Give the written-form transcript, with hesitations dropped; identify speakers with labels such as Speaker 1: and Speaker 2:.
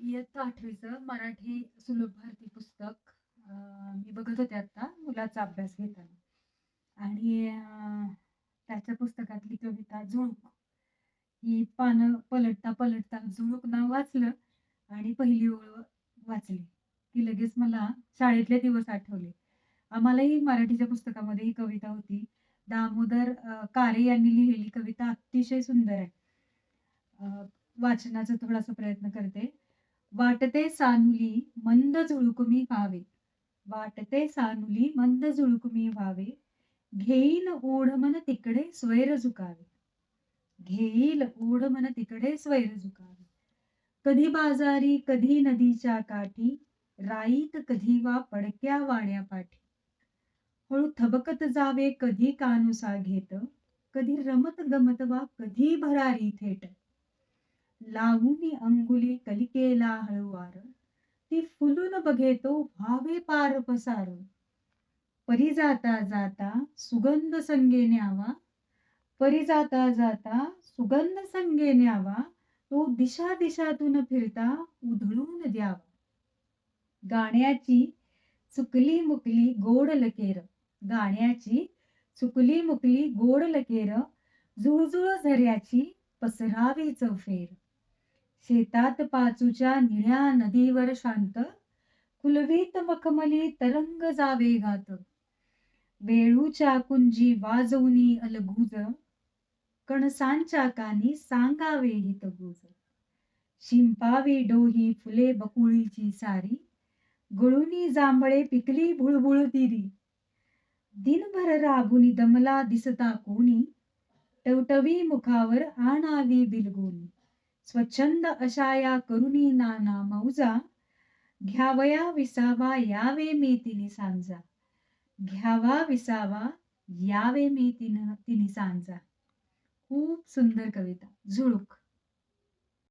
Speaker 1: इयत्ता 8वीचं मराठी सुलभ भारती पुस्तक मी बघत होते आता मुलाचा अभ्यास घेताना आणि त्याच्या पुस्तकातली कविता झुळूक ही पानं पलटता झुळूक नाव वाचलं आणि पहिली ओळ वाचली, की लगेच मला शाळेतले दिवस आठवले. आम्हालाही मराठीच्या पुस्तकामध्ये ही कविता होती. दामोदर कारे यांनी लिहिलेली कविता अतिशय सुंदर आहे. अ, वाचनाचा थोडासा प्रयत्न करते. वाटते सानुली मंद झुळुकमी व्हावे. वाटते सानुली मंद झुळुकमी व्हावे. घेईन ओढ मन तिकडे स्वैर झुकावे. घेईल ओढ मन तिकडे स्वैर झुकावे. कधी बाजारी कधी नदीच्या काठी. राईत कधी वा पडक्या वाड्यापाठी. हळू थबकत जावे कधी कानुसा घेत. कधी रमत गमत वा कधी भरारी थेट. लावूनी अंगुली कलिकेला हळूवार. ती फुलून बघेतो व्हावे पार पसार. परी जाता जाता सुगंध संगे न्यावा. परी जाता जाता सुगंध संगे न्यावा. तो दिशा दिशातून फिरता उधळून द्यावा. गाण्याची चुकली मुकली गोड लकेर. गाण्याची चुकली मुकली गोड लकेर. झुळझुळ झऱ्याची पसरावी चौफेर. शेतात पाचूच्या निळ्या नदीवर शांत. कुलवीत मखमली तरंग जावे गात. वेळूच्या कुंजी वाजवूनी अलगूज. कणसांच्या कानी सांगावे हितगुज. शिंपावी डोही फुले बकुळीची सारी. गळुनी जांभळे पिकली भुळभुळ दिरी. दिनभर राबुनी दमला दिसता कोणी. टवटवी मुखावर आणावी बिलगुनी. स्वच्छंद अशा या करुणी नाना मौजा. घ्यावया विसावा यावे मी तिनी सांजा. घ्यावा विसावा यावे मी तिनी सांजा. खूप सुंदर कविता झुळूक.